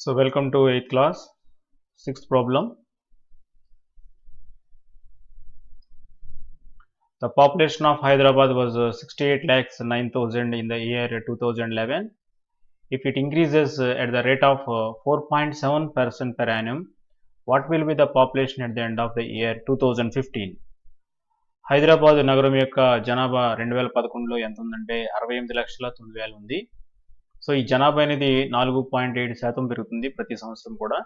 So welcome to 8th class, 6th problem. The population of Hyderabad was 68 lakhs 9,000 in the year 2011. If it increases at the rate of 4.7% per annum, what will be the population at the end of the year 2015? Hyderabad నగరం యొక్క జనాభా 2011లో ఎంత ఉందంటే 68,09,000 ఉంది. So ఈ జనాభా అనేది 4.7% పెరుగుతుంది ప్రతి సంవత్సరం కూడా.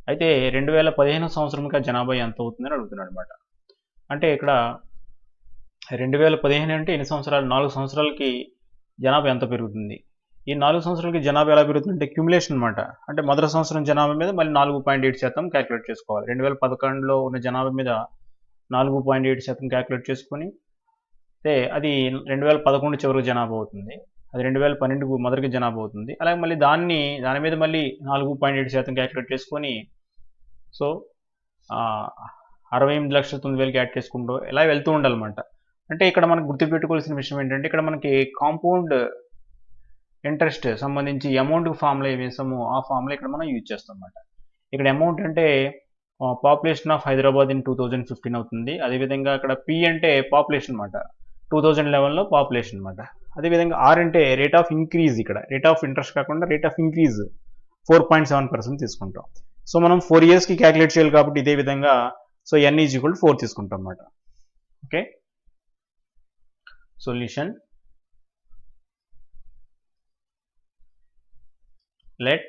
అయితే 2015 సంవత్సరంగా జనాభా ఎంత అవుతుందని అడుగుతున్నాడు అనమాట. అంటే ఇక్కడ 2015 అంటే ఎన్ని సంవత్సరాలు? 4 సంవత్సరాలకి జనాభా ఎంత పెరుగుతుంది? ఈ 4 సంవత్సరాలకి జనాభా ఎలా పెరుగుతుందంటే క్యుములేషన్ అనమాట. అంటే మొదటి సంవత్సరం జనాభా మీద మళ్ళీ 4.7% క్యాలిక్యులేట్ చేసుకోవాలి. 2011లో ఉన్న జనాభా మీద 4.7% క్యాలిక్యులేట్ చేసుకొని అది 2011 చివరికి జనాభా అవుతుంది. అది 2012 మొదటికి జనాభా అవుతుంది. అలాగే మళ్ళీ దాని మీద మళ్ళీ 4.7% క్యాలిక్యులేట్ చేసుకొని సో 68,09,000 యాడ్ చేసుకుంటూ ఇలా వెళ్తూ ఉండాలన్నమాట. అంటే ఇక్కడ మనకు గుర్తుపెట్టుకోవాల్సిన విషయం ఏంటంటే ఇక్కడ మనకి కాంపౌండ్ ఇంట్రెస్ట్ సంబంధించి అమౌంట్ ఫార్ములా ఏమి వేసామో ఆ ఫార్ములా ఇక్కడ మనం యూజ్ చేస్తాం అన్నమాట. ఇక్కడ అమౌంట్ అంటే పాపులేషన్ ఆఫ్ హైదరాబాద్ ఇన్ 2015 అవుతుంది. అదేవిధంగా ఇక్కడ పి అంటే పాపులేషన్ అనమాట, 2011లో పాపులేషన్ అనమాట. అదేవిధంగా ఆర్ అంటే రేట్ ఆఫ్ ఇంక్రీజ్, ఇక్కడ రేట్ ఆఫ్ ఇంట్రెస్ట్ కాకుండా రేట్ ఆఫ్ ఇంక్రీజ్ 4.7% తీసుకుంటాం. సో మనం 4 yearsకి క్యాలిక్యులేట్ చేయాలి కాబట్టి ఇదే విధంగా so n is equal to 4 తీసుకుంటాం అన్నమాట. Okay, solution. Let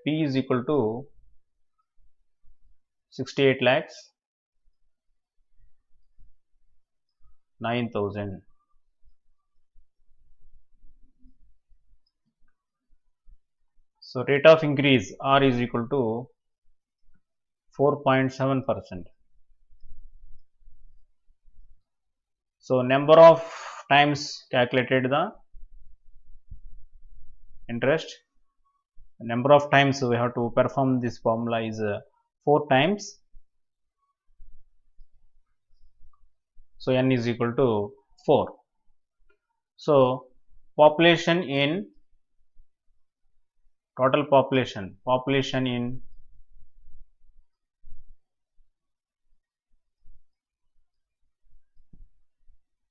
p is equal to 68 lakhs 9,000. So rate of increase R is equal to 4.7%. So number of times calculated the interest, number of times we have to perform this formula is 4 times. So n is equal to 4. So population in total population in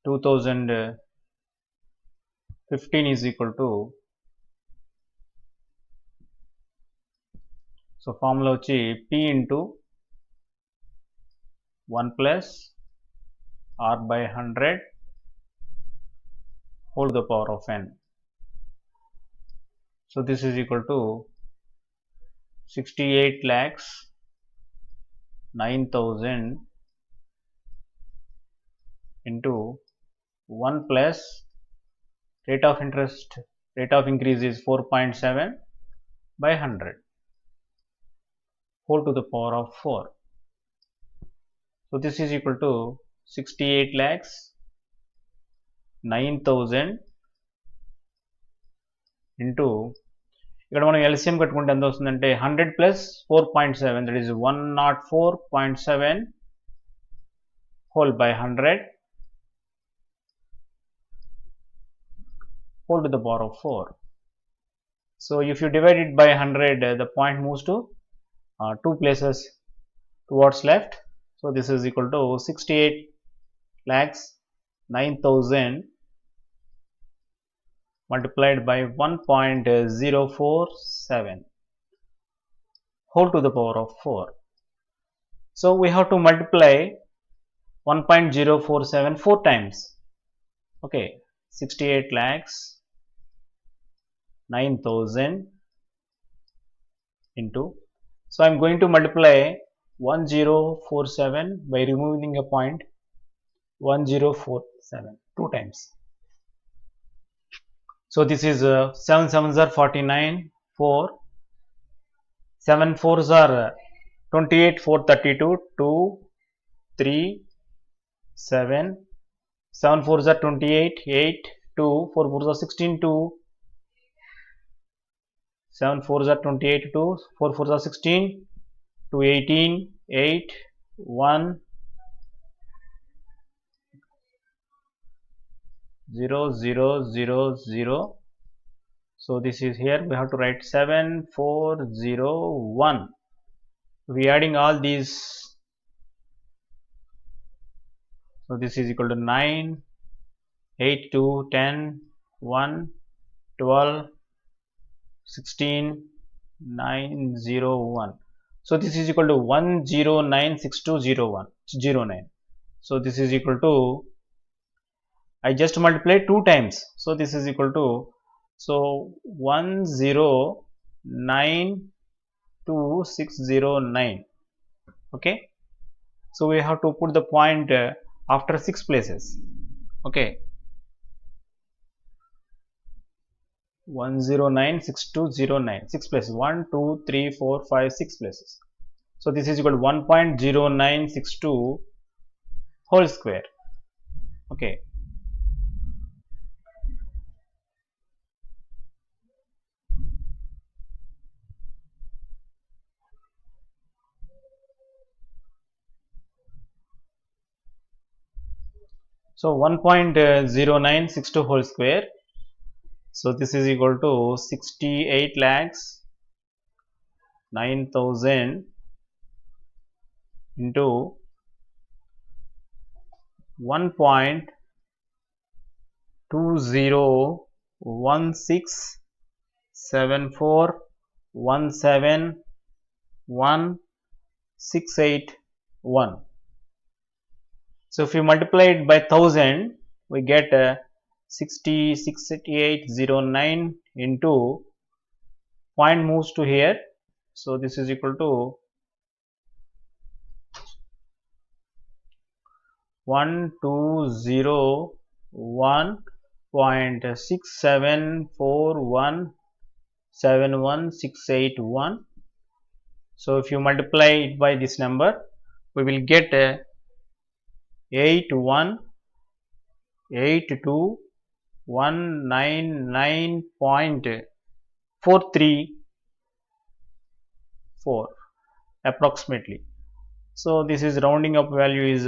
(2015) is equal to, so formula వచ్చి p into 1 plus r by 100 whole to the power of n. So this is equal to 68 lakhs 9,000 into 1 plus rate of increase is 4.7 by 100 whole to the power of 4. So this is equal to 68 lakhs 9,000 into, ఇక్కడ మనం LCM కట్టుకుంటే ఎంత వస్తుందంటే 100 plus 4.7, that is 104.7 whole by 100 whole to the power of 4. So if you divide it by 100, the point moves to 2 places towards left. So this is equal to 68 lakhs 9,000 multiplied by 1.047 whole to the power of 4. So we have to multiply 1.047 4 times. Okay, 68 lakhs 9,000 into, so I am going to multiply 1047 by removing a point, 1047 2 times. So this is 7 7s are 49, 4, 7 4s are 28, 4 32, 2, 3, 7, 7 4s are 28, 8, 2, 4 4s are 16, 2, 7 4s are 28, 2, 4 4s are 16, 2, 18, 8, 1, 0 0 0 0 So this is here we have to write 7401. We adding all these. So this is equal to 9, 8, 2, 10, 1, 12, 16, 901. So this is equal to 109620109. So this is equal to, I just multiplied 2 times. So this is equal to, so 1092609. Okay. So we have to put the point after 6 places. Okay. 1096209, 6 places, 1, 2, 3, 4, 5, 6 places. So this is equal to 1.0962 whole square. Okay. So 1.0962 whole square. So this is equal to 68 lakhs 9,000 into 1.201674171681. So if you multiply it by 1000, we get 6809 into point moves to here. So this is equal to 1201.674171,681. So if you multiply it by this number, we will get 81,82199.434 approximately. So this is rounding up value is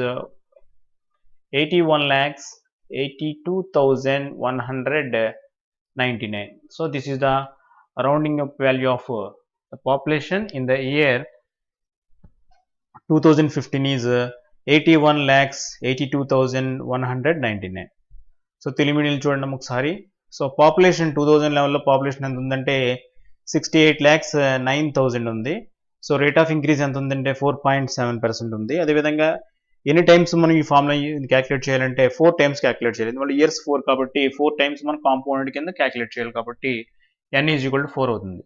81,82,199. So this is the rounding up value of the population in the year 2015 is 81,82,199. So తెలిమిడిలు చూడండి ఒకసారి. So population 2011లో population ఎంత ఉందంటే 68,09,000 ఉంది. So rate of increase ఎంత ఉందంటే 4.7% ఉంది. అదేవిధంగా ఎన్ని టైమ్స్ మనం ఈ ఫార్ములా క్యాలిక్యులేట్ చేయాలంటే 4 టైమ్స్ క్యాలిక్యులేట్ చేయాలి. ఎందుకంటే ఇయర్స్ 4 కాబట్టి 4 టైమ్స్ మనం కాంపౌండ్ కింద క్యాలిక్యులేట్ చేయాలి కాబట్టి n ఈజ్ ఈక్వల్ టు 4 అవుతుంది.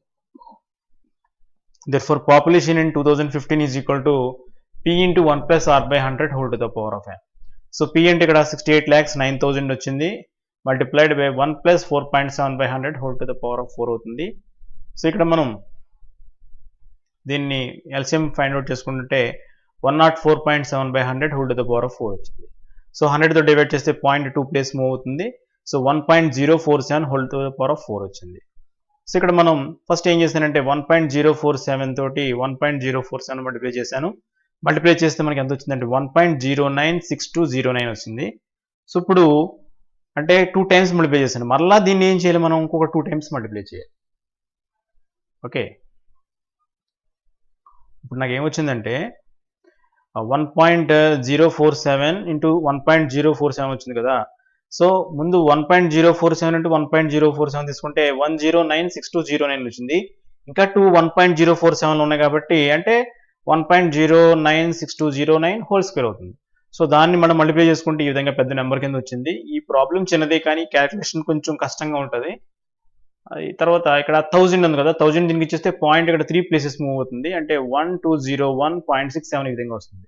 Therefore population in 2015 is equal to P into 1 plus R by 100 whole to the power of n. So P అంటే ఇక్కడ 68,09,000 వచ్చింది, multiplied by 1 plus 4.7 by 100 whole to the power of 4 అవుతుంది. So ఇక్కడ మనం దీన్ని LCM find out చేసుకుంటే 104.7 by 100 whole to the power of 4 వచ్చింది. So 100తో divide చేస్తే 0.2 ప్లేస్ మూవ్ అవుతుంది. So 1.047 whole to the power of 4 వచ్చింది. సో ఇక్కడ మనం ఫస్ట్ ఏం చేశానంటే 1.047 తోటి 1.047 మల్టిప్లై చేశాను. మల్టిప్లై చేస్తే మనకి ఎంత వచ్చిందంటే 1.096209 వచ్చింది. సో ఇప్పుడు అంటే 2 టైమ్స్ మల్టిప్లై చేశాను. మరలా దీన్ని ఏం చేయాలి, మనం ఇంకొక 2 టైమ్స్ మల్టిప్లై చేయాలి. ఓకే, ఇప్పుడు నాకు ఏమొచ్చిందంటే 1.047 ఇంటూ 1.047 వచ్చింది కదా. సో ముందు 1.047 ఇంటూ 1.047 తీసుకుంటే 1096209 వచ్చింది. ఇంకా 1.047 ఉన్నాయి కాబట్టి అంటే 1.09629 హోల్ స్క్వేర్ అవుతుంది. సో దాన్ని మనం మల్టిప్లై చేసుకుంటే ఈ విధంగా పెద్ద నెంబర్ కింద వచ్చింది. ఈ ప్రాబ్లం చిన్నదే కానీ క్యాలిక్యులేషన్ కొంచెం కష్టంగా ఉంటుంది. తర్వాత ఇక్కడ 1000 ఉంది కదా, 1000 దీనికి ఇచ్చేస్తే పాయింట్ ఇక్కడ 3 ప్లేసెస్ మూవ్ అవుతుంది, అంటే 1201.67 ఈ విధంగా వస్తుంది.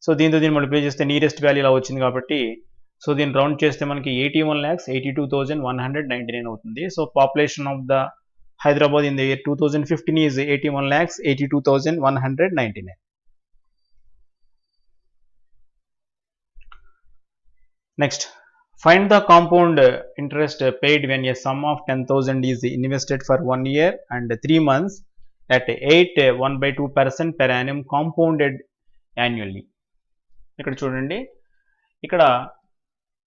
సో దీంతో దీన్ని మల్టిప్లై చేస్తే నియరెస్ట్ వాల్యూ ఇలా వచ్చింది కాబట్టి సో దీన్ని రౌండ్ చేస్తే మనకి 81,82,199 అవుతుంది. So population of the Hyderabad in the year 2015 is 81,82,199. Next, find the compound interest paid when a sum of 10,000 is invested for 1 year and 3 months at 8.1/2% per annum compounded annually. ఇక్కడ చూడండి, ఇక్కడ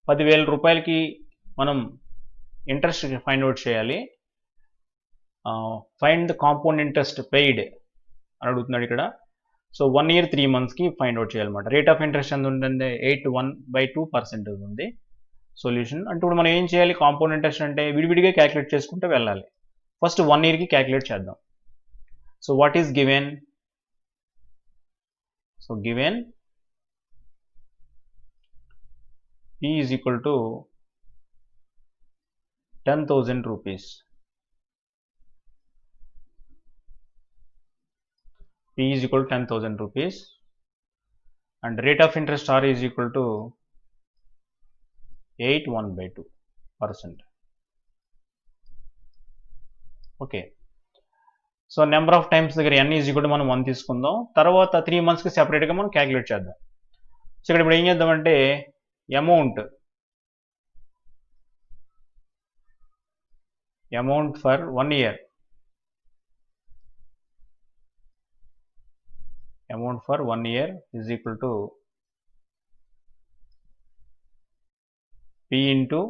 10,000 రూపాయలకి మనం interest find out చేయాలి. Find the compound interest paid అని అడుగుతున్నాడు ఇక్కడ. So 1 year 3 monthsకి find out చేయాలన్నమాట. రేట్ ఆఫ్ ఇంట్రెస్ట్ ఎంత ఉంటుంది? 81/2% ఉంది సొల్యూషన్. అంటే ఇప్పుడు మనం ఏం చేయాలి? కాంపౌండ్ ఇంట్రెస్ట్ అంటే విడివిడిగా క్యాలిక్యులేట్ చేసుకుంటూ వెళ్ళాలి. ఫస్ట్ 1 yearకి క్యాలిక్యులేట్ చేద్దాం. So what is given? So given P is equal to 10,000 rupees. P is equal to 10,000 rupees and rate of interest R is equal to 81/2%. Okay. So number of times దగ్గర n is equal to మనం 1 తీసుకుందాం. తర్వాత 3 monthsకి సెపరేట్గా మనం calculate చేద్దాం. So ఇక్కడ ఇప్పుడు ఏం చేద్దామంటే amount for 1 year, amount for 1 year is equal to P into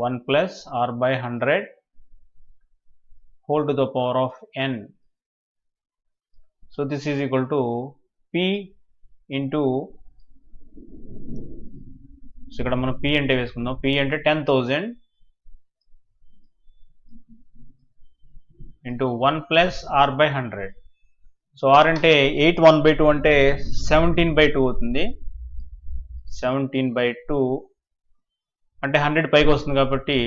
1 plus R by 100 whole to the power of n. So this is equal to P into, so ఇక్కడ మనం P అంటే వేసుకుందాం. P అంటే 10,000 into 1 plus R by 100. So R అంటే 81/2 అంటే 17/2 అవుతుంది. 17/2 అంటే 100 పైకి వస్తుంది కాబట్టి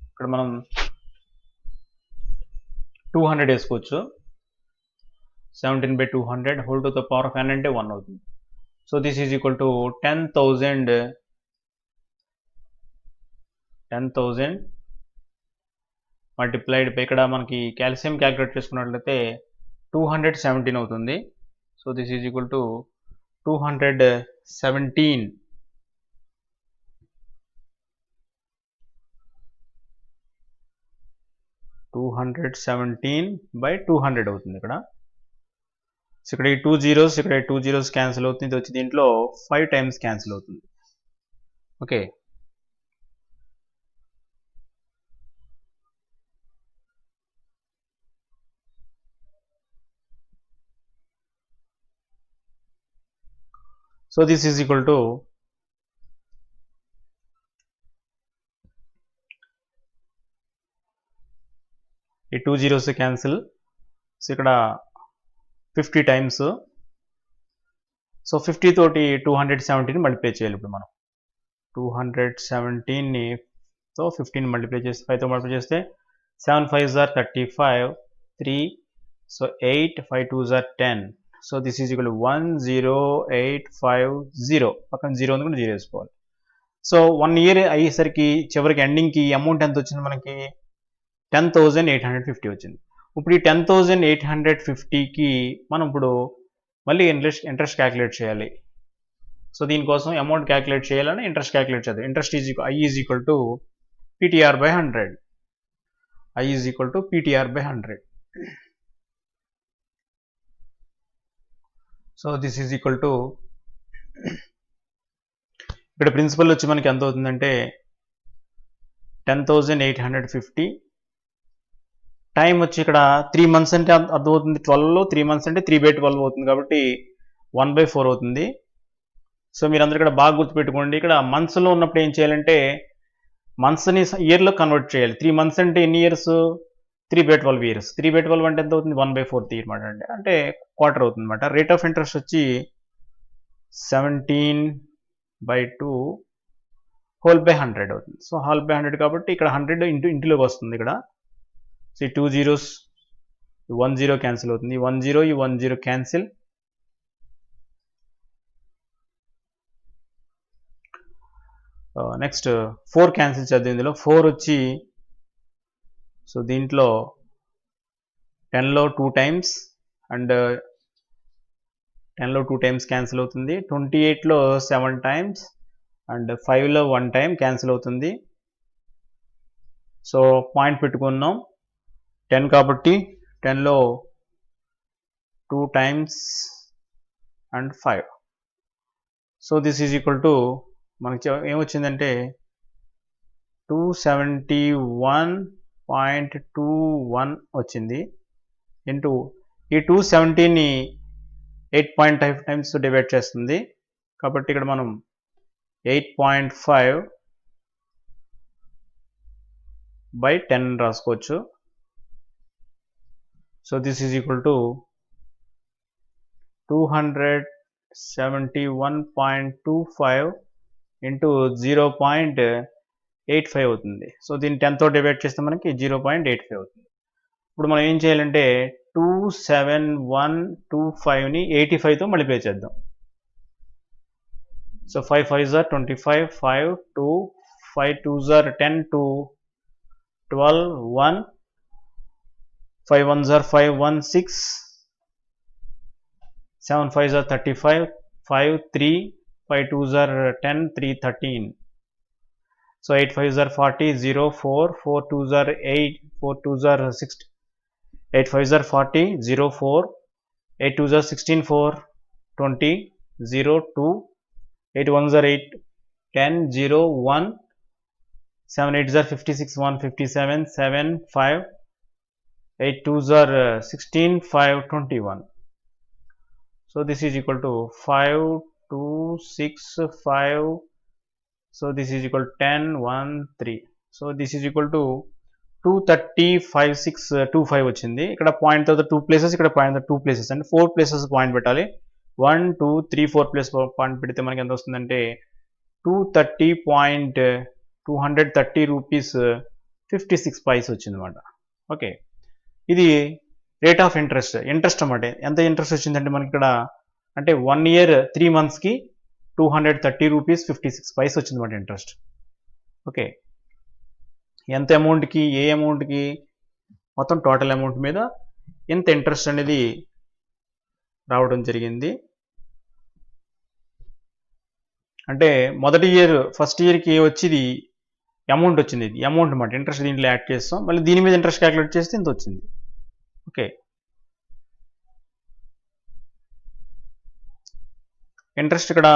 ఇక్కడ మనం 200 వేసుకోవచ్చు. 17/200 whole to the power of n అంటే 1 అవుతుంది. So this is equal to 10,000 multiplied by, ఇక్కడ మనకి క్యాల్సియం క్యాలిక్యులేట్ చేసుకున్నట్లయితే 217 అవుతుంది. So this is equal to 217 by 200 అవుతుంది ఇక్కడ. సో ఇక్కడ ఈ 2 zeros, ఇక్కడ 2 zeros క్యాన్సిల్ అవుతుంది. ఇది వచ్చి దీంట్లో 5 times క్యాన్సిల్ అవుతుంది. Okay. So this is equal to ఈ 2 zeros క్యాన్సిల్. సో ఇక్కడ 50 times. సో 50 తోటి 217 మల్టిప్లై చేయాలి. ఇప్పుడు మనం 217ని తో 15 మల్టిప్లై చేస్తే 5తో మల్టిప్లై చేస్తే 7 5s are 35, 3, so 8, 5 2s are 10. So this is equal 10850. పక్కన 0 ఉంది కూడా 0 వేసుకోవాలి. సో 1 year అయ్యేసరికి చివరికి ఎండింగ్కి అమౌంట్ ఎంత వచ్చింది మనకి? 10,850 వచ్చింది. ఇప్పుడు ఈ 10,850కి మనం ఇప్పుడు మళ్ళీ ఇంట్రెస్ట్ క్యాలిక్యులేట్ చేయాలి. సో దీనికోసం అమౌంట్ క్యాలిక్యులేట్ చేయాలని ఇంట్రెస్ట్ క్యాలిక్యులేట్ చేద్దాం. Interest I is equal to PTR by 100. I is equal to PTR by 100. So this is equal to, ఇక్కడ ప్రిన్సిపల్ వచ్చి మనకి ఎంత అవుతుందంటే 10,850. టైం వచ్చి ఇక్కడ 3 months అంటే అర్థమవుతుంది 12, 3 months అంటే 3/12 అవుతుంది కాబట్టి 1/4 అవుతుంది. సో మీరందరూ ఇక్కడ బాగా గుర్తుపెట్టుకోండి. ఇక్కడ మంత్స్లో ఉన్నప్పుడు ఏం చేయాలంటే మంత్స్ని ఇయర్లో కన్వర్ట్ చేయాలి. 3 months అంటే ఎన్ని ఇయర్స్? 3/12 years. 3/12 అంటే ఎంత అవుతుంది? 1/4 అనమాట. అంటే క్వార్టర్ అవుతుంది అనమాట. రేట్ ఆఫ్ ఇంట్రెస్ట్ వచ్చి 17/2 హోల్ బై 100 అవుతుంది. సో హోల్ బై 100 కాబట్టి ఇక్కడ 100 ఇంటిలోకి వస్తుంది ఇక్కడ. సో 2 zeros, 1 0 క్యాన్సిల్ అవుతుంది. 1 0 ఈ 1 0 క్యాన్సిల్. నెక్స్ట్ 4 క్యాన్సిల్ చేద్దాం. ఇందులో 4 వచ్చి, సో దీంట్లో 10లో 2 times అండ్ 10లో 2 times క్యాన్సిల్ అవుతుంది. 28లో 7 times అండ్ 5లో 1 time క్యాన్సిల్ అవుతుంది. సో పాయింట్ పెట్టుకున్నాం 10 కాబట్టి 10లో 2 times and 5. So this is equal to మనకి ఏమొచ్చిందంటే 271.21 వచ్చింది ఇంటూ ఈ 270ని 8.5 టైమ్స్ డివైడ్ చేస్తుంది కాబట్టి ఇక్కడ మనం 8.5 by 10 రాసుకోవచ్చు. So this is equal to 271.25 into 0.85 అవుతుంది. సో దీన్ని 10తో డివైడ్ చేస్తే మనకి 0.85 అవుతుంది. ఇప్పుడు మనం ఏం చేయాలంటే 27125ని 85తో మల్టిప్లై చేద్దాం. So 5 5s are 25, 5 2, 5 2s are 10, 2 12, 1, 5 1s are 5, 1 6, 7 5s are 35, 5 3, 5 2s are 10, 3 13. So 8 5s are 40, 0 4, 4 2s are 8, 4 2s are 60, 8 5s are 40, 0 4, 8 2s are 16, 4 20, 0 2, 8 1s are 8, 10, 0 1, 7 8s are 56, 1 57, 7 5, 8 2s are 16, 5 21. So this is equal to 5 2 6 5. So this is equal to 10 1 3. So this is equal to 230.5625 వచ్చింది. ఇక్కడ point తర్వాత 2 places, ఇక్కడ point 2 places అంటే 4 places point పెట్టాలి. 1 2 3 4 place point పెడితే మనకి ఎంత వస్తుందంటే 230 రూపీస్ 56 పైస్ వచ్చింది అనమాట. ఓకే, ఇది రేట్ ఆఫ్ ఇంట్రెస్ట్ అన్నమాట. ఎంత ఇంట్రెస్ట్ వచ్చిందంటే మనకి ఇక్కడ అంటే 1 year 3 monthsకి 230 రూపీస్ 56 పైస్ వచ్చింది అనమాట ఇంట్రెస్ట్. ఓకే, ఎంత అమౌంట్కి, ఏ అమౌంట్కి, మొత్తం టోటల్ అమౌంట్ మీద ఎంత ఇంట్రెస్ట్ అనేది రావడం జరిగింది. అంటే మొదటి ఇయర్ ఫస్ట్ ఇయర్కి వచ్చేది అమౌంట్ వచ్చింది, ఇది అమౌంట్ అనమాట. ఇంట్రెస్ట్ దీంట్లో యాడ్ చేస్తాం, మళ్ళీ దీని మీద ఇంట్రెస్ట్ క్యాలిక్యులేట్ చేస్తే ఇంత వచ్చింది. ఓకే, ఇంట్రెస్ట్ ఇక్కడ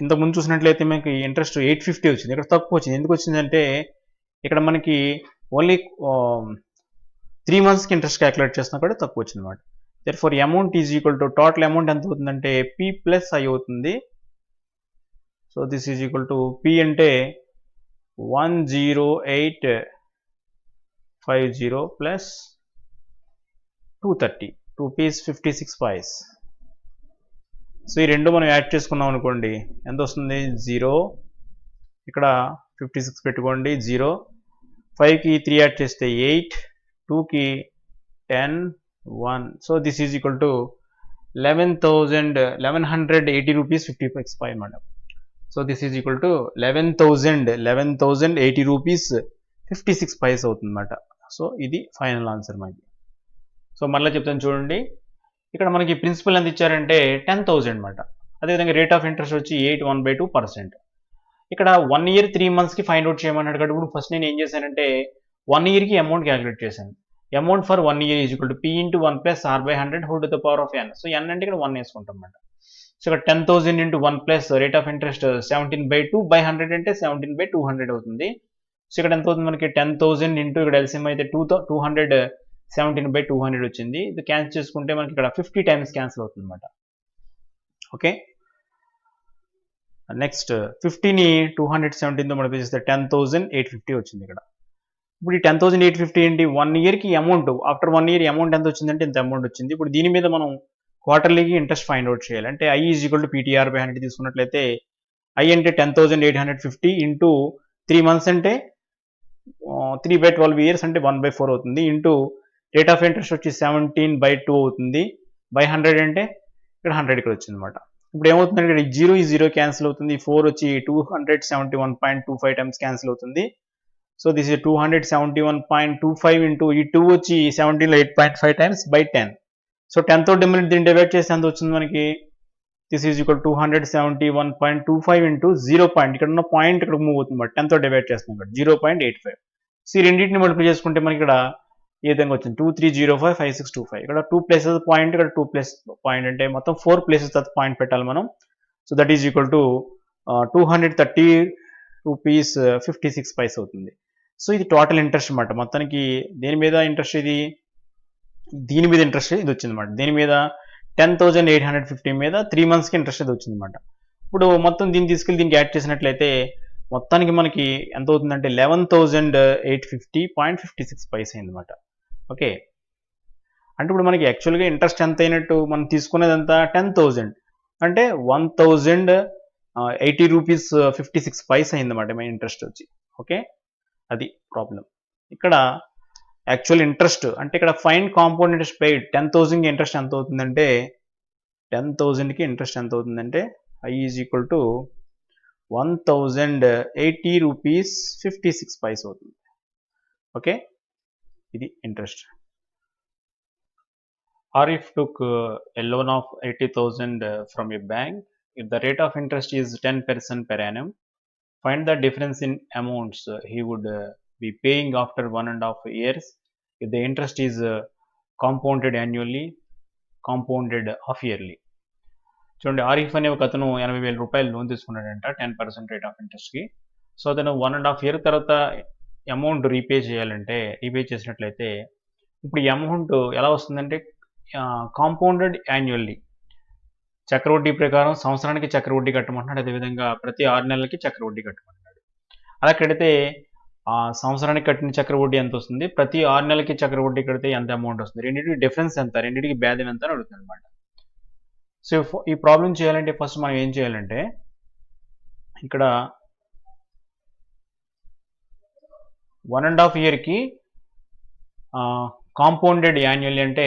ఇంతకుముందు చూసినట్లయితే మనకి ఇంట్రెస్ట్ 850 వచ్చింది, ఇక్కడ తక్కువ వచ్చింది. ఎందుకు వచ్చిందంటే ఇక్కడ మనకి ఓన్లీ 3 monthsకి ఇంట్రెస్ట్ క్యాలిక్యులేట్ చేస్తున్నా కూడా తక్కువ వచ్చింది అనమాట. Therefore amount is equal to total amount ఎంత అవుతుందంటే P ప్లస్ I అవుతుంది. So this is equal to P అంటే 10850 ప్లస్ 230, రూపీస్ 56 పైస్. సో ఈ రెండు మనం యాడ్ చేసుకున్నాం అనుకోండి, ఎంత వస్తుంది 0, ఇక్కడ 56 పెట్టుకోండి 0, 5కి 3 యాడ్ చేస్తే 8, 2కి 10, 1. So this is equal to 1180 rupees 56 పై అన్నమాట. So this is equal to 11,080 rupees 56 vice అవుతుంది అన్నమాట. సో ఇది ఫైనల్ ఆన్సర్ మనకి. సో మళ్ళీ చెప్తాను చూడండి, ఇక్కడ మనకి ప్రిన్సిపల్ ఎంత ఇచ్చారంటే 10,000 అనమాట. అదేవిధంగా రేట్ ఆఫ్ ఇంట్రెస్ట్ వచ్చి 8.1/2%. ఇక్కడ 1 year 3 monthsకి ఫైండ్ అవుట్ చేయమన్నాడు కాబట్టి ఇప్పుడు ఫస్ట్ నేను ఏం చేశానంటే 1 yearకి అమౌంట్ క్యాలిక్యులేట్ చేశాను. Amount for 1 year is equal to P into 1 plus R/100 whole to the power of n. So n అంటే ఇక్కడ 1 వేసుకుంటాం అన్నమాట. సో ఇక్కడ 10,000 into 1 plus rate of interest 17/2/100 అంటే 17/200 అవుతుంది. సో ఇక్కడ ఎంత అవుతుంది మనకి 10,000 ఇంటూ ఇక్కడ ఎల్సిఎం అయితే 200 17/200 వచ్చింది. ఇది క్యాన్సిల్ చేసుకుంటే మనకి ఇక్కడ 50 టైమ్స్ క్యాన్సిల్ అవుతుంది అనమాట. ఓకే, నెక్స్ట్ 50ని 217తో మల్టిప్లై చేస్తే 10,850 వచ్చింది ఇక్కడ. ఇప్పుడు ఈ 10,850 ఏంటి, 1 yearకి అమౌంట్, ఆఫ్టర్ 1 year అమౌంట్ ఎంత వచ్చిందంటే ఇంత అమౌంట్ వచ్చింది. ఇప్పుడు దీని మీద మనం క్వార్టర్లీకి ఇంట్రెస్ట్ ఫైండ్ అవుట్ చేయాలి. అంటే I is equal to PTR/100 తీసుకున్నట్లయితే I అంటే 10,850 ఇంటూ 3 months అంటే 3/12 years అంటే 1/4 అవుతుంది. ఇంటూ రేట్ ఆఫ్ ఇంట్రెస్ట్ వచ్చి 17/2 అవుతుంది. బై 100 అంటే ఇక్కడ 100 ఇక్కడ వచ్చింది అనమాట. ఇప్పుడు ఏమవుతుంది ఇక్కడ 0 ఈ 0 క్యాన్సిల్ అవుతుంది. 4 వచ్చి 271.25 టైమ్స్ క్యాన్సిల్ అవుతుంది. సో దిస్ ఇస్ 271.25 ఇంటూ ఈ 2 వచ్చి 17లో 8.5 టైమ్స్ బై 10. సో 10తో దీన్ని డివైడ్ చేస్తే ఎంత వచ్చింది మనకి, దిస్ ఈజ్ ఈక్వల్ 271.25 ఇంటూ 0. ఇక్కడ ఉన్న పాయింట్ ఇక్కడ మూవ్ అవుతుంది అనమాట. 10తో డివైడ్ చేస్తున్నాం ఇక్కడ 0.85. సో ఈ రెండింటిని మల్టిప్లై చేసుకుంటే మనకి ఇక్కడ ఏ విధంగా వచ్చింది 2305 5625. ఇక్కడ 2 ప్లేసెస్ పాయింట్, ఇక్కడ 2 ప్లేస్ పాయింట్ అంటే మొత్తం 4 ప్లేసెస్ తర్వాత పాయింట్ పెట్టాలి మనం. So that is equal to 230 rupees 56 vice అవుతుంది. సో ఇది టోటల్ ఇంట్రెస్ట్ అనమాట. మొత్తానికి దేని మీద ఇంట్రెస్ట్ ఇది? దీని మీద ఇంట్రెస్ట్ ఇది వచ్చిందన్నమాట. దీని మీద 10,850 మీద 3 మంత్స్కి ఇంట్రెస్ట్ ఇది వచ్చిందన్నమాట. ఇప్పుడు మొత్తం దీన్ని తీసుకెళ్ళి దీనికి యాడ్ చేసినట్లయితే మొత్తానికి మనకి ఎంత అవుతుందంటే 11,850.56 పైస్ అయిందన్నమాట. ఓకే, అంటే ఇప్పుడు మనకి యాక్చువల్గా ఇంట్రెస్ట్ ఎంత అయినట్టు మనం తీసుకునేదంతా 10,000 అంటే 1,080 రూపీస్ 56 పైస్ అయిందన్నమాట మన ఇంట్రెస్ట్ వచ్చి. ఓకే, అది ప్రాబ్లం. ఇక్కడ యాక్చువల్ ఇంట్రెస్ట్ అంటే ఇక్కడ ఫైన్ కాంపౌండ్ ఇంట్రెస్ట్ పెయిడ్ 10,000కి ఇంట్రెస్ట్ ఎంత అవుతుందంటే 10,000కి ఇంట్రెస్ట్ ఎంత అవుతుందంటే I is equal to 1,080 rupees 56 vice అవుతుంది. ఓకే, ఇది interest. Or if took a loan of 80,000 from a bank, if the rate of interest is 10% per annum, find the difference in amounts he would be paying after 1.5 years if the interest is compounded annually, compounded half yearly. చూడండి, ఆరిఫ్ అనే ఒక అతను 80,000 రూపాయలు loan తీసుకున్నాడంట 10% rate of ఇంట్రెస్ట్కి. So అతను 1.5 year తర్వాత amount repay చేసినట్లయితే ఇప్పుడు ఈ అమౌంట్ ఎలా వస్తుందంటే కాంపౌండెడ్ యాన్యువల్లీ, చక్రవడ్డీ ప్రకారం సంవత్సరానికి చక్రవడ్డీ కట్టమంటున్నాడు. అదేవిధంగా ప్రతి 6 నెలలకి చక్రవడ్డీ కట్టమంటున్నాడు. అలా కడితే సంవత్సరానికి కట్టిన చక్రవడ్డీ ఎంత వస్తుంది, ప్రతి 6 నెలలకి చక్రవడ్డీ కడితే ఎంత అమౌంట్ వస్తుంది, రెండింటికి డిఫరెన్స్ ఎంత, రెండింటికి భేదం ఎంత అని అడుగుతుంది అనమాట. సో ఈ ప్రాబ్లం చేయాలంటే ఫస్ట్ మనం ఏం చేయాలంటే ఇక్కడ 1.5 yearకి కాంపౌండెడ్ యాన్యువల్లీ అంటే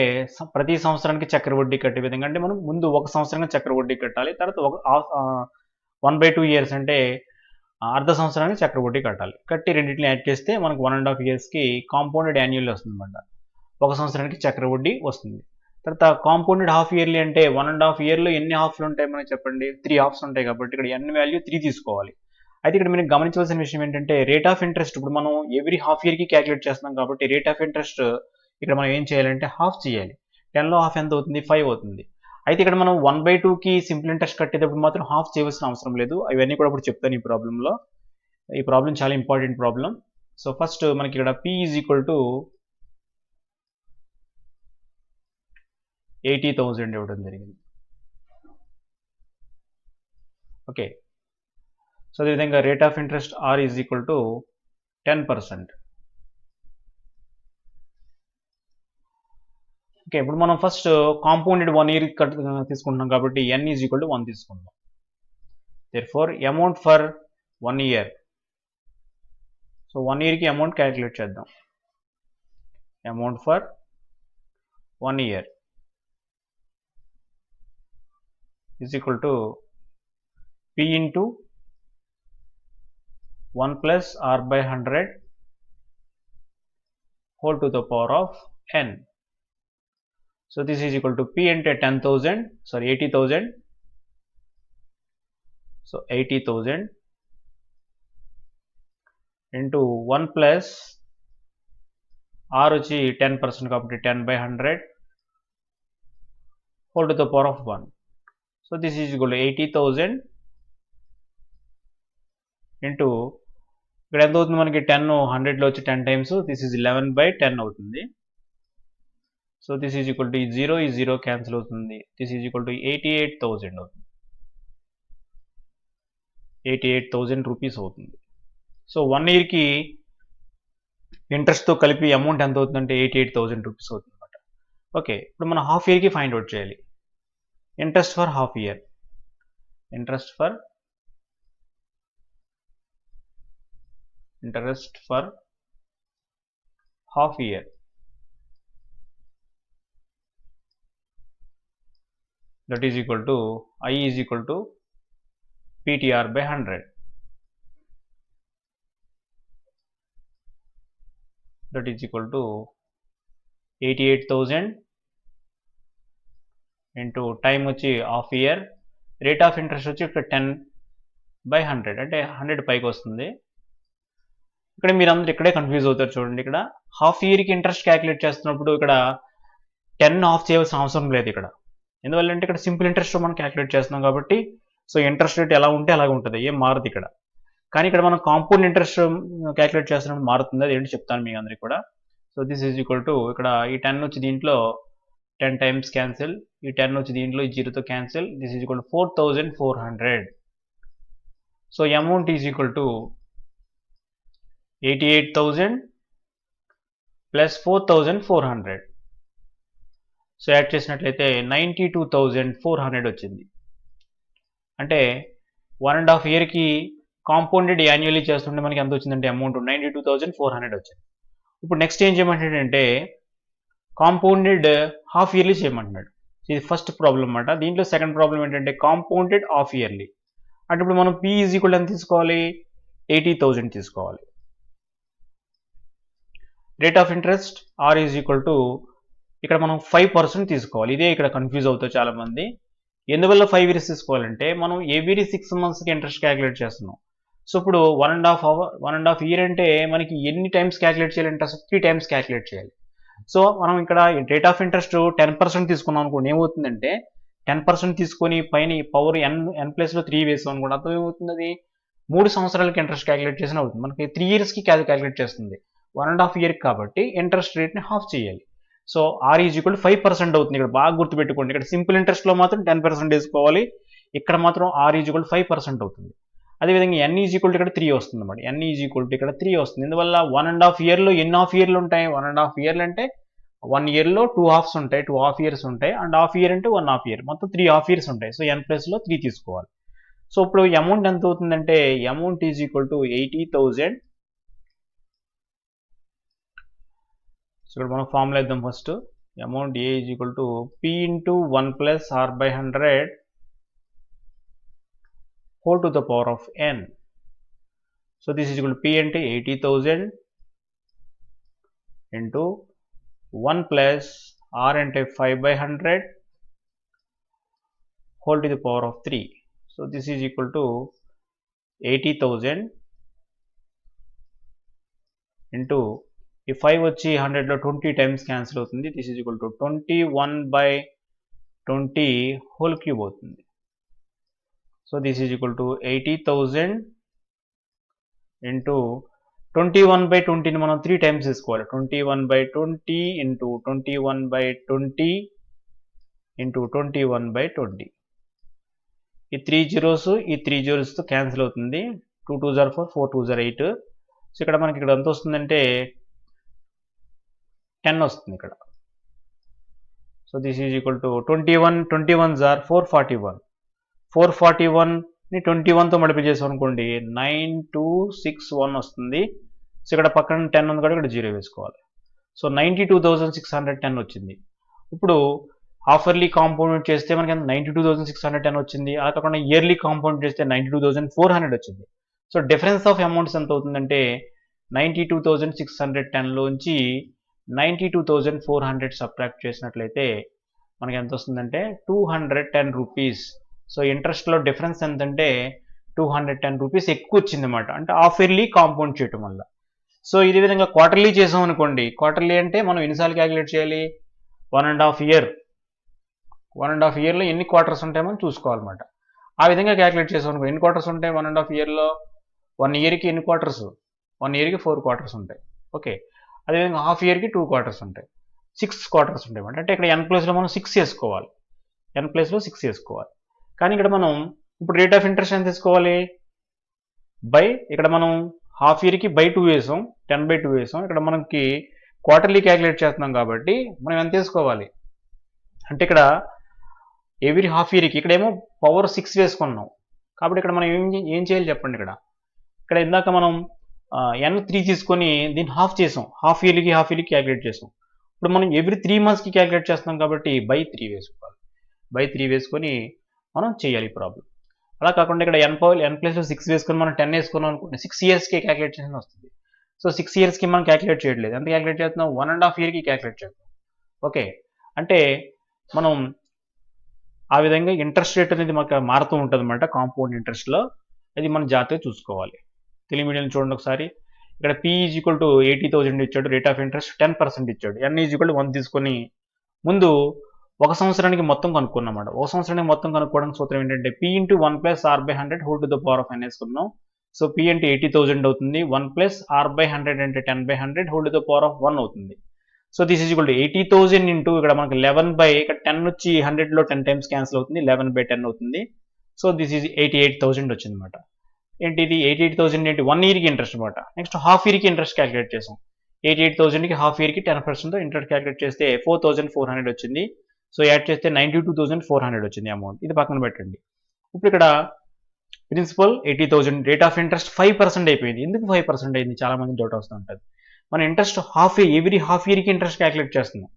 ప్రతి సంవత్సరానికి చక్రవడ్డీ కట్టే విధంగా, అంటే మనం ముందు ఒక సంవత్సరానికి చక్రవడ్డీ కట్టాలి, తర్వాత 1/2 years అంటే అర్ధ సంవత్సరానికి చక్రవడ్డీ కట్టాలి. కట్టి రెండింటిని యాడ్ చేస్తే మనకు 1.5 yearsకి కాంపౌండెడ్ యాన్యువల్లీ వస్తుంది అనమాట. ఒక సంవత్సరానికి చక్రవడ్డీ వస్తుంది. తర్వాత కాంపౌండెడ్ హాఫ్ ఇయర్లీ అంటే 1.5 yearలో ఎన్ని హాఫ్లు ఉంటాయి మనకి చెప్పండి, 3 హాఫ్స్ ఉంటాయి. కాబట్టి ఇక్కడ n వాల్యూ 3 తీసుకోవాలి. అయితే ఇక్కడ మీరు గమనించవలసిన విషయం ఏంటంటే రేట్ ఆఫ్ ఇంట్రెస్ట్ ఇప్పుడు మనం ఎవ్రీ హాఫ్ ఇయర్కి క్యాలిక్యులేట్ చేస్తున్నాం. కాబట్టి రేట్ ఆఫ్ ఇంట్రెస్ట్ ఇక్కడ మనం ఏం చేయాలంటే హాఫ్ చేయాలి. 10లో హాఫ్ ఎంత అవుతుంది, 5 అవుతుంది. అయితే ఇక్కడ మనం 1/2కి సింపుల్ ఇంట్రెస్ట్ కట్టేటప్పుడు మాత్రం హాఫ్ చేయవలసిన అవసరం లేదు. అవన్నీ కూడా ఇప్పుడు చెప్తాను ఈ ప్రాబ్లంలో. ఈ ప్రాబ్లం చాలా ఇంపార్టెంట్ ప్రాబ్లం. సో ఫస్ట్ మనకి ఇక్కడ P ఈజ్ ఈక్వల్ టు 80,000 ఇవ్వడం జరిగింది. ఓకే, సో అదేవిధంగా rate of interest R is equal to 10%. Okay, ఇప్పుడు మనం ఫస్ట్ కాంపౌండెడ్ 1 year తీసుకుంటున్నాం కాబట్టి n ఈజ్ ఈక్వల్ టు 1 తీసుకుందాం. Therefore amount for 1 year, so 1 yearకి అమౌంట్ క్యాలిక్యులేట్ చేద్దాం. Amount for 1 year is equal to P into 1 plus R by 100 whole to the power of n. So this is equal to P into 80,000. So 80,000 into 1 plus R వచ్చి 10% కాబట్టి 10 by 100 whole to the power of 1. So this is equal to 80,000 into ఇక్కడ ఎంత అవుతుంది మనకి 10 100లో వచ్చి 10 times, this is 11/10 అవుతుంది. So this is equal to 0 cancel అవుతుంది. This is equal to 88,000 అవుతుంది. 88,000 రూపీస్ అవుతుంది. సో 1 yearకి ఇంట్రెస్ట్తో కలిపి అమౌంట్ ఎంత అవుతుందంటే 88,000 రూపీస్ అవుతుంది అనమాట. ఓకే, ఇప్పుడు మనం హాఫ్ ఇయర్కి ఫైండ్ అవుట్ చేయాలి. Interest for half year, interest for half year, that is equal to I is equal to PTR by 100, that is equal to 88,000 into time వచ్చి half year, rate of interest వచ్చి ఇక్కడ 10/100 అంటే 100 పైకి వస్తుంది. ఇక్కడ మీరు అందరూ ఇక్కడే కన్ఫ్యూజ్ అవుతారు. చూడండి, ఇక్కడ హాఫ్ ఇయర్కి ఇంట్రెస్ట్ క్యాలిక్యులేట్ చేస్తున్నప్పుడు ఇక్కడ 10 ఆఫ్ చేయవలసిన అవసరం లేదు ఇక్కడ. ఎందువల్లంటే ఇక్కడ సింపుల్ ఇంట్రెస్ట్ మనం క్యాలిక్యులేట్ చేస్తున్నాం కాబట్టి సో ఇంట్రెస్ట్ రేట్ ఎలా ఉంటే అలాగే ఉంటుంది, ఏం మారదు ఇక్కడ. కానీ ఇక్కడ మనం కాంపౌండ్ ఇంట్రెస్ట్ క్యాలిక్యులేట్ చేస్తున్నప్పుడు మారుతుంది. అది ఏంటి చెప్తాను మీ అందరికి కూడా. So this is equal to ఇక్కడ ఈ 10 వచ్చి దీంట్లో 10 టైమ్స్ క్యాన్సిల్, ఈ 10 వచ్చి దీంట్లో ఈ 0తో cancel. This is equal to 4400. So amount is equal to 88,000 plus 4,400. So add చేసినట్లయితే 92,400 వచ్చింది. అంటే 1.5 ఇయర్కి కాంపౌండెడ్ యాన్యువల్లీ చేస్తుంటే మనకి ఎంత వచ్చిందంటే అమౌంట్ 92,400 వచ్చింది. ఇప్పుడు నెక్స్ట్ ఏం చేయమంటాడంటే కాంపౌండెడ్ హాఫ్ ఇయర్లీ చేయమంటున్నాడు. ఇది ఫస్ట్ ప్రాబ్లం అన్నమాట. దీంట్లో సెకండ్ ప్రాబ్లం ఏంటంటే కాంపౌండెడ్ హాఫ్ ఇయర్లీ. అంటే ఇప్పుడు మనం P ఈజ్ ఈక్వల్ ఎంత తీసుకోవాలి, 80,000 తీసుకోవాలి. Rate of interest R is equal to ఇక్కడ మనం 5% తీసుకోవాలి. ఇదే ఇక్కడ కన్ఫ్యూజ్ అవుతారు చాలామంది. ఎందువల్ల 5 ఇయర్స్ తీసుకోవాలంటే మనం ఎవ్రీ 6 మంత్స్కి ఇంట్రెస్ట్ క్యాలిక్యులేట్ చేస్తున్నాం. సో ఇప్పుడు 1.5 ఇయర్ అంటే మనకి ఎన్ని టైమ్స్ క్యాలిక్యులేట్ చేయాలి, ఇంట్రెస్ట్ 3 టైమ్స్ క్యాలిక్యులేట్ చేయాలి. సో మనం ఇక్కడ రేట్ ఆఫ్ ఇంట్రెస్ట్ 10% తీసుకున్నాం అనుకోండి, ఏమవుతుందంటే 10% తీసుకొని పైన పవర్ n ప్లస్లో 3 వేసాం అనుకోండి, అర్థం ఏమవుతుంది, అది 3 సంవత్సరాలకి ఇంట్రెస్ట్ క్యాలిక్యులేట్ చేసిన అవుతుంది. మనకి 3 ఇయర్స్కి క్యాలిక్యులేట్ చేస్తుంది, 1.5 ఇయర్కి కాబట్టి ఇంట్రెస్ట్ రేట్ని హాఫ్ చేయాలి. సో R ఈజ్ ఈక్వల్ 5% అవుతుంది. ఇక్కడ బాగా గుర్తుపెట్టుకోండి, ఇక్కడ సింపుల్ ఇంట్రెస్ట్లో మాత్రం 10% వేసుకోవాలి, ఇక్కడ మాత్రం R ఈజ్ ఈక్వల్ 5% అవుతుంది. అదేవిధంగా n ఈజ్ ఈక్వల్ ఇక్కడ 3 వస్తుంది అన్నమాట. n ఈజ్ ఈక్వల్ ఇక్కడ 3 వస్తుంది. ఇందువల్ల 1.5 ఇయర్లో ఎన్ని హాఫ్ ఇయర్లు ఉంటాయి, 1.5 ఇయర్లు అంటే 1 ఇయర్లో 2 హాఫ్స్ ఉంటాయి, 2 హాఫ్ ఇయర్స్ ఉంటాయి, అండ్ హాఫ్ ఇయర్ అంటే 1 హాఫ్ ఇయర్, మొత్తం 3 హాఫ్ ఇయర్స్ ఉంటాయి. సో n ప్లస్లో 3 తీసుకోవాలి. సో ఇప్పుడు అమౌంట్ ఎంత అవుతుందంటే amount is equal to 80,000. So ఇక్కడ మనం ఫార్ములా ఇద్దాం first. Amount A is equal to P into 1 plus R by 100 whole to the power of n. So this is equal to P అంటే 80,000 into 1 plus R అంటే 5 by 100 whole to the power of 3. So this is equal to 80,000 into ఈ 5 వచ్చి 100లో 20 times cancel అవుతుంది. This is equal to 21 by 20 whole cube అవుతుంది. So this is equal to 80,000 into 21 by 20ని మనం 3 times తీసుకోవాలి. 21 by 20 into 21 by 20 into 21 by 20. ఈ 3 zeros ఈ 3 జీరోస్తో క్యాన్సిల్ అవుతుంది. 2 2s are 4, 4 2s are 8. So ఇక్కడ మనకి ఇక్కడ ఎంత వస్తుందంటే 10 వస్తుంది ఇక్కడ. So this is equal to 21s are 441. 441ని 21తో మల్టిప్లై చేసాం అనుకోండి 9261 వస్తుంది. సో ఇక్కడ పక్కన 10 ఉంది కాబట్టి ఇక్కడ 0 వేసుకోవాలి. సో 92,610 వచ్చింది. ఇప్పుడు హాఫ్ ఇయర్లీ కాంపౌండ్ చేస్తే మనకి 92,610 వచ్చింది. అలా కాకుండా ఇయర్లీ కాంపౌండ్ చేస్తే 92,400 వచ్చింది. సో డిఫరెన్స్ ఆఫ్ అమౌంట్స్ ఎంత అవుతుందంటే 92,610లోంచి 92,400 సబ్ట్రాక్ట్ చేసినట్లయితే మనకి ఎంత వస్తుందంటే 210 రూపీస్. సో ఇంట్రెస్ట్లో డిఫరెన్స్ ఎంతంటే 210 రూపీస్ ఎక్కువ వచ్చింది అన్నమాట, అంటే హాఫ్ ఇయర్లీ కాంపౌండ్ చేయటం వల్ల. సో ఇదే విధంగా క్వార్టర్లీ చేసాం అనుకోండి, క్వార్టర్లీ అంటే మనం ఎన్నిసార్లు క్యాలిక్యులేట్ చేయాలి, 1.5 ఇయర్, 1.5 ఇయర్లో ఎన్ని క్వార్టర్స్ ఉంటాయో మనం చూసుకోవాలన్నమాట. ఆ విధంగా క్యాలిక్యులేట్ చేసాం అనుకో, ఎన్ని క్వార్టర్స్ ఉంటాయి 1.5 ఇయర్లో, 1 ఇయర్కి ఎన్ని క్వార్టర్స్, 1 ఇయర్కి 4 క్వార్టర్స్ ఉంటాయి. ఓకే, అదేవిధంగా హాఫ్ ఇయర్కి 2 క్వార్టర్స్ ఉంటాయి, 6 క్వార్టర్స్ ఉంటాయి. అంటే ఇక్కడ n ప్లస్లో మనం 6 వేసుకోవాలి, n ప్లస్లో 6 వేసుకోవాలి. కానీ ఇక్కడ మనం ఇప్పుడు రేట్ ఆఫ్ ఇంట్రెస్ట్ ఎంత తీసుకోవాలి, బై ఇక్కడ మనం హాఫ్ ఇయర్కి బై 2 వేసాం, 10/2 వేసాం. ఇక్కడ మనకి క్వార్టర్లీ క్యాలిక్యులేట్ చేస్తున్నాం కాబట్టి మనం ఎంత తీసుకోవాలి అంటే ఇక్కడ ఎవ్రీ హాఫ్ ఇయర్కి ఇక్కడేమో పవర్ 6 వేసుకున్నాం కాబట్టి ఇక్కడ మనం ఏం చేయాలి చెప్పండి. ఇక్కడ ఇందాక మనం n3 తీసుకొని దీన్ని హాఫ్ చేసాం, హాఫ్ ఇయర్లీకి క్యాలిక్యులేట్ చేసాం. ఇప్పుడు మనం ఎవ్రీ 3 మంత్స్కి క్యాలిక్యులేట్ చేస్తున్నాం కాబట్టి బై 3 వేసుకోవాలి. బై 3 వేసుకొని మనం చేయాలి ఈ ప్రాబ్లం. అలా కాకుండా ఇక్కడ n ప్లస్లో 6 వేసుకొని మనం 10 వేసుకున్నాం అనుకోండి, 6 ఇయర్స్కి క్యాలిక్యులేట్ చేసిన వస్తుంది. సో 6 ఇయర్స్కి మనం క్యాలిక్యులేట్ చేయట్లేదు, ఎంత క్యాలిక్యులేట్ చేస్తున్నాం, 1.5 ఇయర్కి క్యాలిక్యులేట్ చేస్తున్నాం. ఓకే, అంటే మనం ఆ విధంగా ఇంట్రెస్ట్ రేట్ అనేది మనకు మారుతూ ఉంటుంది అన్నమాట కాంపౌండ్ ఇంట్రెస్ట్లో. అది మనం జాగ్రత్తగా చూసుకోవాలి. తెలుగు మీడియం చూడండి ఒకసారి. ఇక్కడ P ఈజ్ ఈక్వల్ టు 80,000 ఇచ్చాడు, రేట్ ఆఫ్ ఇంట్రెస్ట్ 10% ఇచ్చాడు, n ఈజ్ ఈక్వల్ టు 1 తీసుకొని ముందు 1 సంవత్సరానికి మొత్తం కనుక్కున్నమాట. 1 సంవత్సరానికి మొత్తం కనుక్కోవడానికి సూత్రం ఏంటంటే P into 1 plus R by 100 whole to the power of n వేసుకున్నాం. సో పి అంటే 80,000 అవుతుంది. 1 ప్లస్ ఆర్ బై 100 అంటే 10/100 whole to the power of 1 అవుతుంది. So this is equal to 80,000 into ఇక్కడ మనకి 11 బై ఇక్కడ 10 వచ్చి 100లో 10 టైమ్స్ క్యాన్సిల్ అవుతుంది. 11/10 అవుతుంది. సో దిస్ ఈజ్ 88,000 వచ్చింది అనమాట. ఏంటి ఇది 88,000 ఏంటి 1 ఇయర్కి ఇంట్రెస్ట్ అనమాట. నెక్స్ట్ హాఫ్ ఇయర్కి ఇంట్రెస్ట్ క్యాలిక్యులేట్ చేసాం. 88,000కి హాఫ్ ఇయర్కి 10% ఇంట్రెస్ట్ క్యాలిక్యులేట్ చేస్తే 4,400 వచ్చింది. సో యాడ్ చేస్తే 92,400 వచ్చింది అమౌంట్. ఇది పక్కన పెట్టండి. ఇప్పుడు ఇక్కడ ప్రిన్సిపల్ 80,000, రేట్ ఆఫ్ ఇంట్రెస్ట్ 5% అయిపోయింది. ఎందుకు 5% అయింది? చాలా మంది డౌట్ వస్తూ ఉంటుంది. మన ఇంట్రెస్ట్ ఎవ్రీ హాఫ్ ఇయర్కి ఇంట్రెస్ట్ క్యాలిక్యులేట్ చేస్తున్నాం.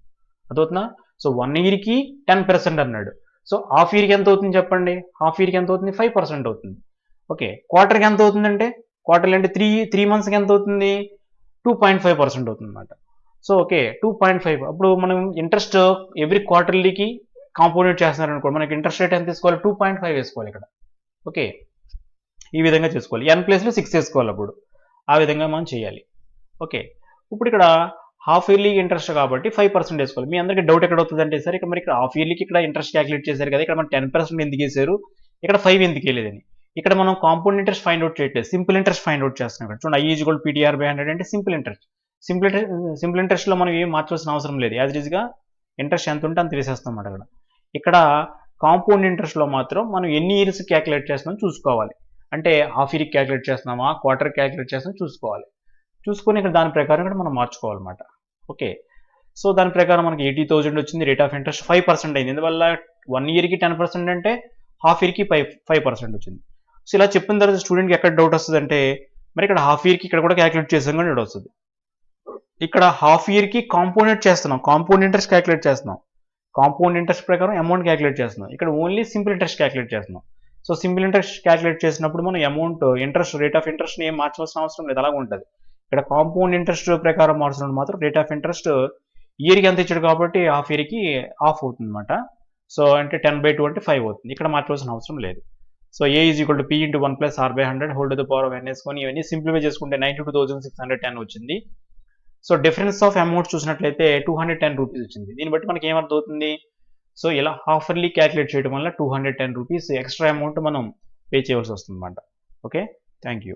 అదవుతుందా? సో 1 ఇయర్కి 10% అన్నాడు. సో హాఫ్ ఇయర్కి ఎంత అవుతుంది చెప్పండి? హాఫ్ ఇయర్కి ఎంత అవుతుంది? 5% అవుతుంది. ఓకే, క్వార్టర్కి ఎంత అవుతుందంటే క్వార్టర్లు అంటే త్రీ మంత్స్కి ఎంత అవుతుంది? 2.5% అవుతుంది అనమాట. So okay 2.5. అప్పుడు మనం ఇంట్రెస్ట్ ఎవ్రీ క్వార్టర్లీకి కాంపోనెంట్ చేస్తున్నారు అనుకో, మనకి ఇంట్రెస్ట్ రేట్ ఎంత తీసుకోవాలి? 2.5 వేసుకోవాలి ఇక్కడ. ఓకే, ఈ విధంగా చేసుకోవాలి. n ప్లేస్లో 6 వేసుకోవాలి. అప్పుడు ఆ విధంగా మనం చేయాలి. ఓకే, ఇప్పుడు ఇక్కడ హాఫ్ ఇయర్లీ ఇంట్రెస్ట్ కాబట్టి 5% వేసుకోవాలి. మీ అందరికీ డౌట్ ఎక్కడ అవుతుంది అంటే, సరే ఇక్కడ మరి ఇక్కడ హాఫ్ ఇయర్లీకి ఇక్కడ ఇంట్రెస్ట్ క్యాలిక్యులేట్ చేశారు కదా, ఇక్కడ మనం 10% ఎందుకు వేసారు, ఇక్కడ 5 ఎందుకు వేయలేదని. ఇక్కడ మనం కాంపౌండ్ ఇంట్రెస్ట్ ఫైండ్ అవుట్ చేయట్లేదు, సింపుల్ ఇంట్రెస్ట్ ఫైండ్ అవుట్ చేస్తున్నాం. ఇక్కడ చూడండి, i = PTR/100 అంటే సింపుల్ ఇంట్రెస్ట్. సింపుల్ ఇంట్రెస్ట్లో మనం ఏం మార్చాల్సిన అవసరం లేదు. యాజ్ ఈజ్గా ఇంట్రెస్ట్ ఎంత ఉంటే అంత వేసేస్తాం అన్నమాట. అక్కడ ఇక్కడ కాంపౌండ్ ఇంట్రెస్ట్లో మాత్రం మనం ఎన్ని ఇయర్స్ క్యాలిక్యులేట్ చేస్తున్నాం చూసుకోవాలి. అంటే హాఫ్ ఇయర్కి క్యాలిక్యులేట్ చేస్తున్నామా, క్వార్టర్ క్యాలిక్యులేట్ చేస్తున్నాం చూసుకోవాలి. చూసుకొని ఇక్కడ దాని ప్రకారం కూడా మనం మార్చుకోవాలన్నమాట. ఓకే, సో దాని ప్రకారం మనకి 80,000 వచ్చింది. రేట్ ఆఫ్ ఇంట్రెస్ట్ 5% అయింది. ఎందువల్ల 1 ఇయర్కి 10% అంటే హాఫ్ ఇయర్కి 5% వచ్చింది. సో ఇలా చెప్పిన తర్వాత స్టూడెంట్కి ఎక్కడ డౌట్ వస్తుంది అంటే, మరి ఇక్కడ హాఫ్ ఇయర్కి ఇక్కడ కూడా క్యాలిక్యులేట్ చేసాం కానీ డౌట్ వస్తుంది. ఇక్కడ హాఫ్ ఇయర్కి కాంపౌండ్ చేస్తున్నాం, కాంపౌండ్ ఇంట్రెస్ట్ క్యాలిక్యులేట్ చేస్తున్నాం. కాంపౌండ్ ఇంట్రెస్ట్ ప్రకారం అమౌంట్ క్యాలిక్యులేట్ చేస్తున్నాం. ఇక్కడ ఓన్లీ సింపుల్ ఇంట్రెస్ట్ క్యాలిక్యులేట్ చేస్తున్నాం. సో సింపుల్ ఇంట్రెస్ట్ క్యాలిక్యులేట్ చేసినప్పుడు మనం అమౌంట్ ఇంట్రెస్ట్ రేట్ ఆఫ్ ఇంట్రెస్ట్ని ఏం మార్చాల్సిన అవసరం లేదు, అలాగే ఉంటుంది. ఇక్కడ కాంపౌండ్ ఇంట్రెస్ట్ ప్రకారం మార్చినప్పుడు మాత్రం రేట్ ఆఫ్ ఇంట్రెస్ట్ ఇయర్కి ఎంత ఇచ్చాడు కాబట్టి హాఫ్ ఇయర్కి ఆఫ్ అవుతుంది అనమాట. సో అంటే 10/2 అంటే 5 అవుతుంది. ఇక్కడ మార్చాల్సిన అవసరం లేదు. So A = P × 1 + R/100 whole to the power of n వేసుకొని ఇవన్నీ సింప్లిఫై చేసుకుంటే 92,610 వచ్చింది. సో డిఫరెన్స్ ఆఫ్ అమౌంట్ చూసినట్లయితే 210 రూపీస్ వచ్చింది. దీన్ని బట్టి మనకి ఏమర్థం అవుతుంది? సో ఇలా హాఫ్ ఇయర్లీ క్యాలిక్యులేట్ చేయడం వల్ల 210 రూపీస్ ఎక్స్ట్రా అమౌంట్ మనం పే చేయవలసి వస్తుంది అనమాట. Okay, thank you.